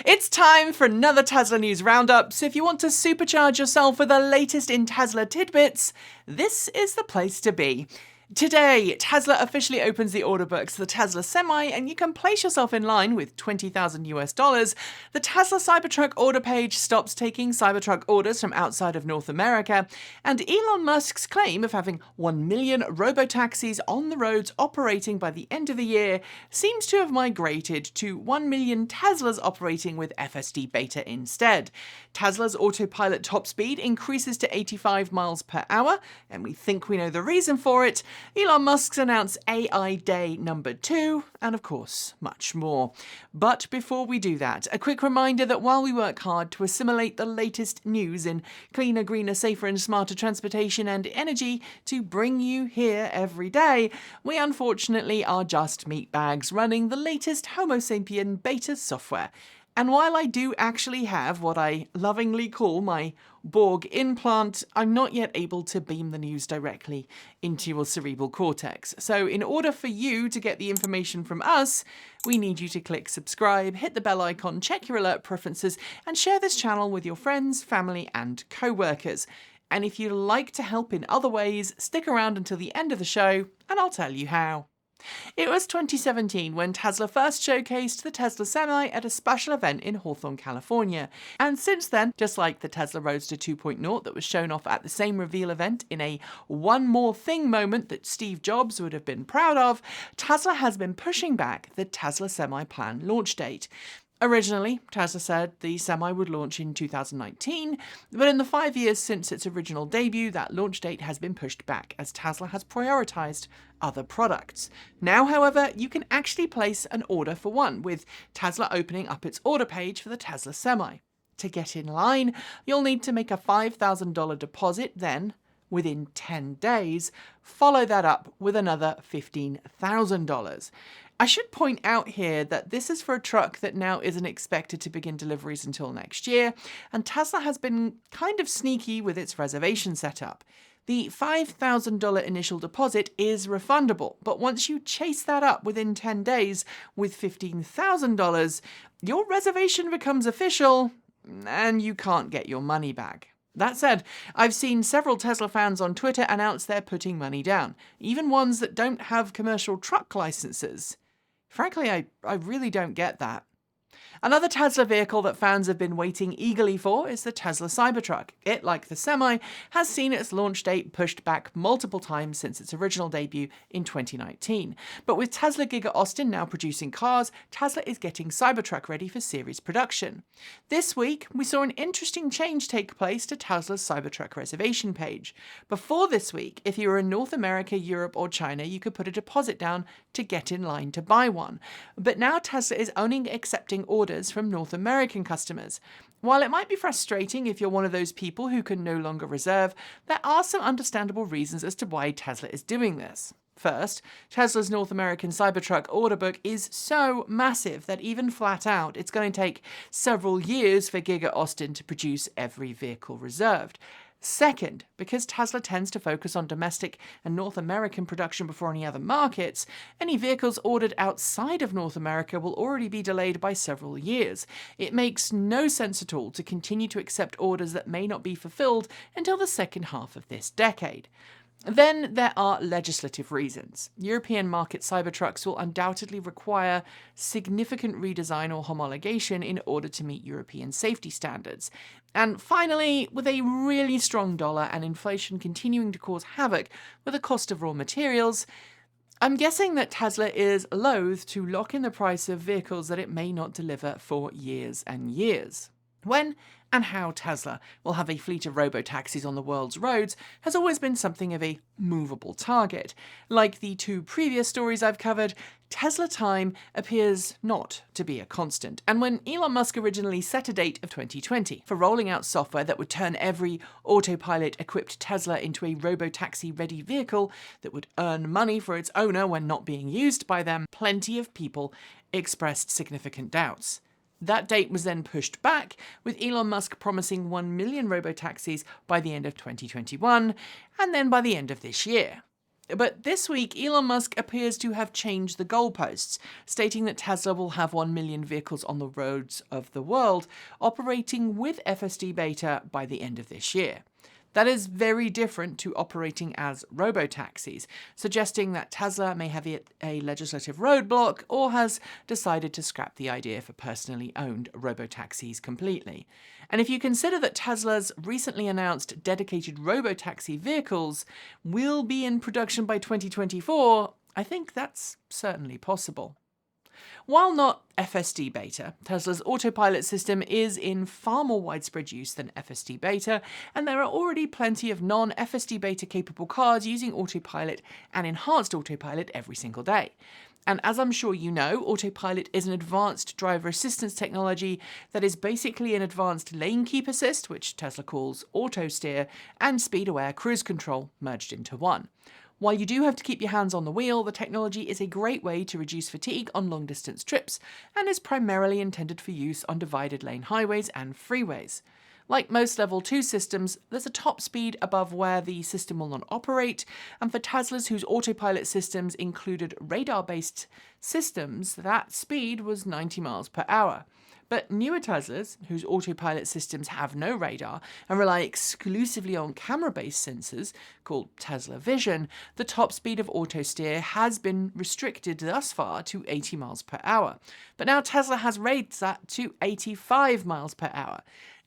It's time for another Tesla News Roundup, so if you want to supercharge yourself with the latest in Tesla tidbits, this is the place to be. Today, Tesla officially opens the order books for the Tesla Semi, and you can place yourself in line with $20,000. The Tesla Cybertruck order page stops taking Cybertruck orders from outside of North America, and Elon Musk's claim of having 1 million Robotaxis on the roads operating by the end of the year seems to have migrated to 1 million Teslas operating with FSD Beta instead. Tesla's Autopilot top speed increases to 85 miles per hour, and we think we know the reason for it. Elon Musk's announced AI Day number 2, and of course, much more. But before we do that, a quick reminder that while we work hard to assimilate the latest news in cleaner, greener, safer and smarter transportation and energy to bring you here every day, we unfortunately are just meatbags running the latest Homo sapien beta software. And while I do actually have what I lovingly call my Borg implant, I'm not yet able to beam the news directly into your cerebral cortex. So in order for you to get the information from us, we need you to click subscribe, hit the bell icon, check your alert preferences, and share this channel with your friends, family, and co-workers. And if you'd like to help in other ways, stick around until the end of the show, and I'll tell you how. It was 2017 when Tesla first showcased the Tesla Semi at a special event in Hawthorne, California. And since then, just like the Tesla Roadster 2.0 that was shown off at the same reveal event in a one more thing moment that Steve Jobs would have been proud of, Tesla has been pushing back the Tesla Semi planned launch date. Originally, Tesla said the Semi would launch in 2019, but in the 5 years since its original debut, that launch date has been pushed back as Tesla has prioritized other products. Now, however, you can actually place an order for one, with Tesla opening up its order page for the Tesla Semi. To get in line, you'll need to make a $5,000 deposit, then, within 10 days, follow that up with another $15,000. I should point out here that this is for a truck that now isn't expected to begin deliveries until next year, and Tesla has been kind of sneaky with its reservation setup. The $5,000 initial deposit is refundable, but once you chase that up within 10 days with $15,000, your reservation becomes official, and you can't get your money back. That said, I've seen several Tesla fans on Twitter announce they're putting money down, even ones that don't have commercial truck licenses. Frankly, I really don't get that. Another Tesla vehicle that fans have been waiting eagerly for is the Tesla Cybertruck. It, like the Semi, has seen its launch date pushed back multiple times since its original debut in 2019. But with Tesla Giga Austin now producing cars, Tesla is getting Cybertruck ready for series production. This week, we saw an interesting change take place to Tesla's Cybertruck reservation page. Before this week, if you were in North America, Europe, or China, you could put a deposit down to get in line to buy one. But now Tesla is only accepting orders from North American customers. While it might be frustrating if you're one of those people who can no longer reserve, there are some understandable reasons as to why Tesla is doing this. First, Tesla's North American Cybertruck order book is so massive that even flat out, it's going to take several years for Giga Austin to produce every vehicle reserved. Second, because Tesla tends to focus on domestic and North American production before any other markets, any vehicles ordered outside of North America will already be delayed by several years. It makes no sense at all to continue to accept orders that may not be fulfilled until the second half of this decade. Then there are legislative reasons. European market Cybertrucks will undoubtedly require significant redesign or homologation in order to meet European safety standards. And finally, with a really strong dollar and inflation continuing to cause havoc with the cost of raw materials, I'm guessing that Tesla is loath to lock in the price of vehicles that it may not deliver for years and years. When and how Tesla will have a fleet of robotaxis on the world's roads has always been something of a movable target. Like the two previous stories I've covered, Tesla time appears not to be a constant. And when Elon Musk originally set a date of 2020 for rolling out software that would turn every Autopilot-equipped Tesla into a robotaxi-ready vehicle that would earn money for its owner when not being used by them, plenty of people expressed significant doubts. That date was then pushed back, with Elon Musk promising 1 million robotaxis by the end of 2021, and then by the end of this year. But this week, Elon Musk appears to have changed the goalposts, stating that Tesla will have 1 million vehicles on the roads of the world operating with FSD beta by the end of this year. That is very different to operating as robotaxis, suggesting that Tesla may have hit a legislative roadblock or has decided to scrap the idea for personally owned robotaxis completely. And if you consider that Tesla's recently announced dedicated robotaxi vehicles will be in production by 2024, I think that's certainly possible. While not FSD beta, Tesla's Autopilot system is in far more widespread use than FSD beta, and there are already plenty of non-FSD beta capable cars using Autopilot and enhanced Autopilot every single day. And as I'm sure you know, Autopilot is an advanced driver assistance technology that is basically an advanced lane keep assist, which Tesla calls auto steer, and speed-aware cruise control merged into one. While you do have to keep your hands on the wheel, the technology is a great way to reduce fatigue on long-distance trips and is primarily intended for use on divided lane highways and freeways. Like most Level 2 systems, there's a top speed above where the system will not operate, and for Teslas whose autopilot systems included radar-based systems, that speed was 90 miles per hour. But newer Teslas, whose autopilot systems have no radar and rely exclusively on camera-based sensors, called Tesla Vision, the top speed of auto steer has been restricted thus far to 80 miles per hour. But now Tesla has raised that to 85 miles per hour.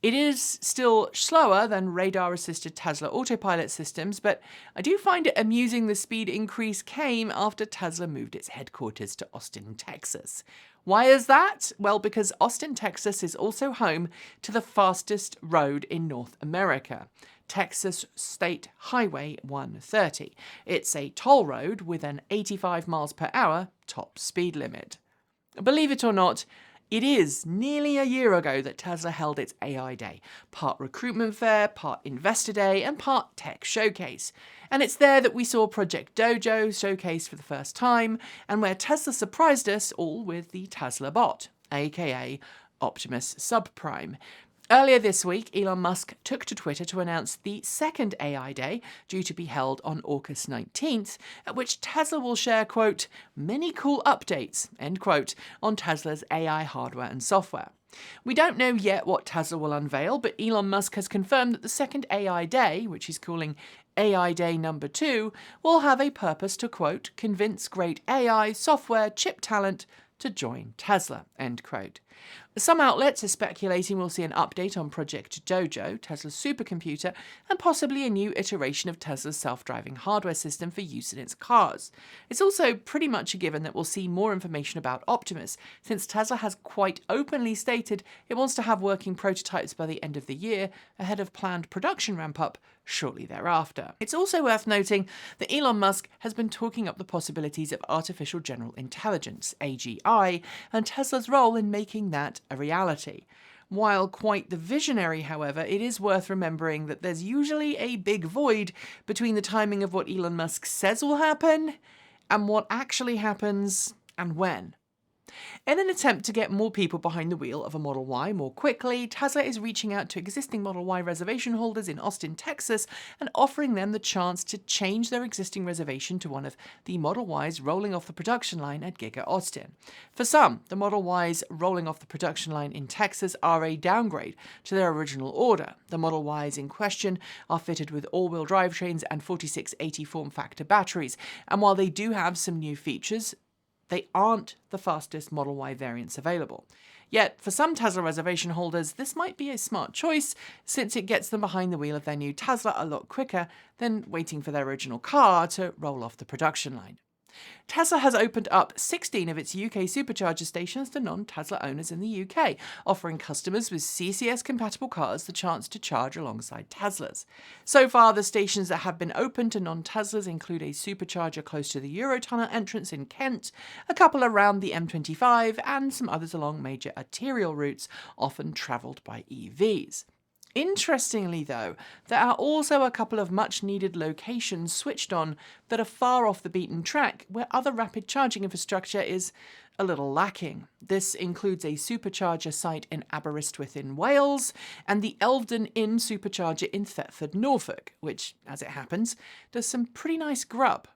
It is still slower than radar-assisted Tesla autopilot systems, but I do find it amusing the speed increase came after Tesla moved its headquarters to Austin, Texas. Why is that? Well, because Austin, Texas is also home to the fastest road in North America, Texas State Highway 130. It's a toll road with an 85 miles per hour top speed limit. Believe it or not, it is nearly a year ago that Tesla held its AI Day, part recruitment fair, part investor day, and part tech showcase. And it's there that we saw Project Dojo showcased for the first time, and where Tesla surprised us all with the Tesla bot, aka Optimus Subprime. Earlier this week, Elon Musk took to Twitter to announce the second AI Day, due to be held on August 19th, at which Tesla will share, quote, many cool updates, end quote, on Tesla's AI hardware and software. We don't know yet what Tesla will unveil, but Elon Musk has confirmed that the second AI Day, which he's calling AI Day number 2, will have a purpose to, quote, convince great AI software chip talent to join Tesla, end quote. Some outlets are speculating we'll see an update on Project Dojo, Tesla's supercomputer, and possibly a new iteration of Tesla's self-driving hardware system for use in its cars. It's also pretty much a given that we'll see more information about Optimus, since Tesla has quite openly stated it wants to have working prototypes by the end of the year, ahead of planned production ramp-up shortly thereafter. It's also worth noting that Elon Musk has been talking up the possibilities of artificial general intelligence, AGI, and Tesla's role in making that a reality. While quite the visionary, however, it is worth remembering that there's usually a big void between the timing of what Elon Musk says will happen and what actually happens and when. In an attempt to get more people behind the wheel of a Model Y more quickly, Tesla is reaching out to existing Model Y reservation holders in Austin, Texas, and offering them the chance to change their existing reservation to one of the Model Ys rolling off the production line at Giga Austin. For some, the Model Ys rolling off the production line in Texas are a downgrade to their original order. The Model Ys in question are fitted with all-wheel drivetrains and 4680 form factor batteries, and while they do have some new features, they aren't the fastest Model Y variants available. Yet, for some Tesla reservation holders, this might be a smart choice, since it gets them behind the wheel of their new Tesla a lot quicker than waiting for their original car to roll off the production line. Tesla has opened up 16 of its UK supercharger stations to non-Tesla owners in the UK, offering customers with CCS-compatible cars the chance to charge alongside Teslas. So far, the stations that have been open to non-Teslas include a supercharger close to the Eurotunnel entrance in Kent, a couple around the M25, and some others along major arterial routes often travelled by EVs. Interestingly, though, there are also a couple of much-needed locations switched on that are far off the beaten track, where other rapid charging infrastructure is a little lacking. This includes a supercharger site in Aberystwyth in Wales and the Elvedon Inn supercharger in Thetford, Norfolk, which, as it happens, does some pretty nice grub.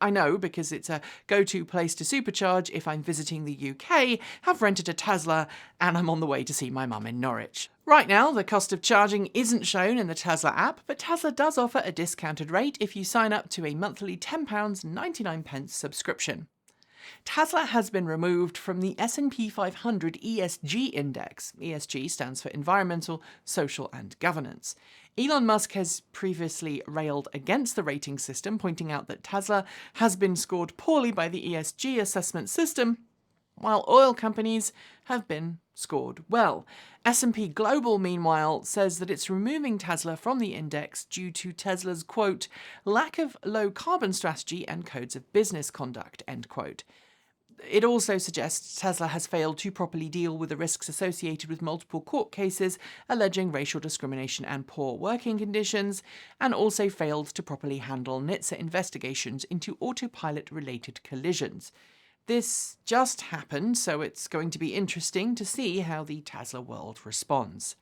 I know, because it's a go-to place to supercharge if I'm visiting the UK, have rented a Tesla, and I'm on the way to see my mum in Norwich. Right now, the cost of charging isn't shown in the Tesla app, but Tesla does offer a discounted rate if you sign up to a monthly £10.99 subscription. Tesla has been removed from the S&P 500 ESG Index. ESG stands for Environmental, Social and Governance. Elon Musk has previously railed against the rating system, pointing out that Tesla has been scored poorly by the ESG assessment system, while oil companies have been scored well. S&P Global, meanwhile, says that it's removing Tesla from the index due to Tesla's, quote, lack of low-carbon strategy and codes of business conduct, end quote. It also suggests Tesla has failed to properly deal with the risks associated with multiple court cases alleging racial discrimination and poor working conditions, and also failed to properly handle NHTSA investigations into Autopilot-related collisions. This just happened, so it's going to be interesting to see how the Tesla world responds.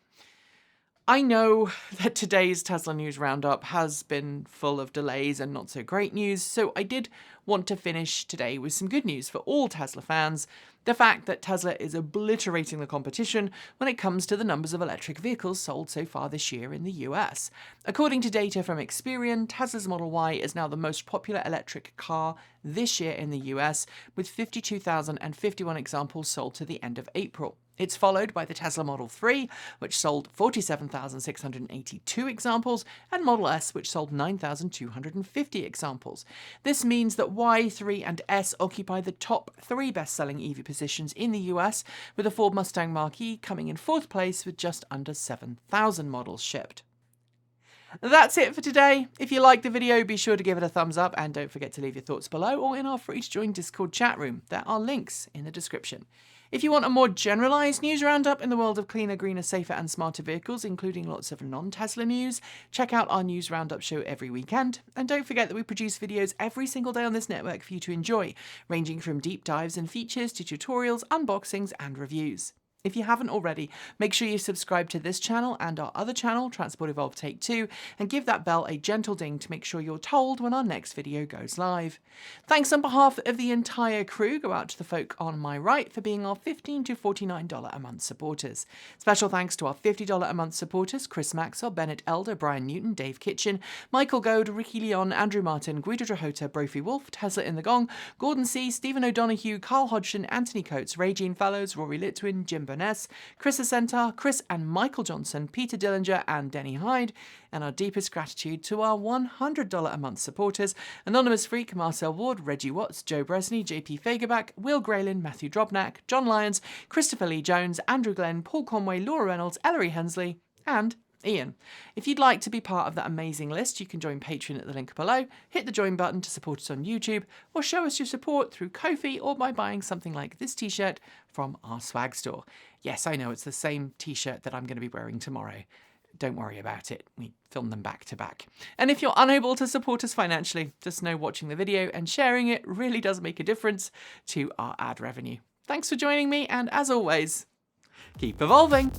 I know that today's Tesla News Roundup has been full of delays and not so great news, so I did want to finish today with some good news for all Tesla fans. The fact that Tesla is obliterating the competition when it comes to the numbers of electric vehicles sold so far this year in the US. According to data from Experian, Tesla's Model Y is now the most popular electric car this year in the US, with 52,051 examples sold to the end of April. It's followed by the Tesla Model 3, which sold 47,682 examples, and Model S, which sold 9,250 examples. This means that Y, 3 and S occupy the top 3 best-selling EV positions in the US, with the Ford Mustang Mach-E coming in 4th place with just under 7,000 models shipped. That's it for today. If you liked the video, be sure to give it a thumbs up and don't forget to leave your thoughts below or in our free to join Discord chat room. There are links in the description. If you want a more generalised news roundup in the world of cleaner, greener, safer and smarter vehicles, including lots of non-Tesla news, check out our news roundup show every weekend. And don't forget that we produce videos every single day on this network for you to enjoy, ranging from deep dives and features to tutorials, unboxings and reviews. If you haven't already, make sure you subscribe to this channel and our other channel, Transport Evolve Take 2, and give that bell a gentle ding to make sure you're told when our next video goes live. Thanks on behalf of the entire crew go out to the folk on my right for being our $15 to $49 a month supporters. Special thanks to our $50 a month supporters, Chris Maxwell, Bennett Elder, Brian Newton, Dave Kitchen, Michael Goad, Ricky Leon, Andrew Martin, Guido Drahota, Brophy Wolf, Tesla in the Gong, Gordon C., Stephen O'Donoghue, Carl Hodgson, Anthony Coates, Ray Jean Fellows, Rory Litwin, Jim Burness, Chris Ascentar, Chris and Michael Johnson, Peter Dillinger and Denny Hyde, and our deepest gratitude to our $100 a month supporters, Anonymous Freak, Marcel Ward, Reggie Watts, Joe Bresney, JP Fagerback, Will Graylin, Matthew Drobnak, John Lyons, Christopher Lee Jones, Andrew Glenn, Paul Conway, Laura Reynolds, Ellery Hensley, and Ian. If you'd like to be part of that amazing list, you can join Patreon at the link below, hit the join button to support us on YouTube, or show us your support through Ko-fi or by buying something like this t-shirt from our swag store. Yes, I know, it's the same t-shirt that I'm going to be wearing tomorrow. Don't worry about it. We film them back to back. And if you're unable to support us financially, just know watching the video and sharing it really does make a difference to our ad revenue. Thanks for joining me, and as always, keep evolving!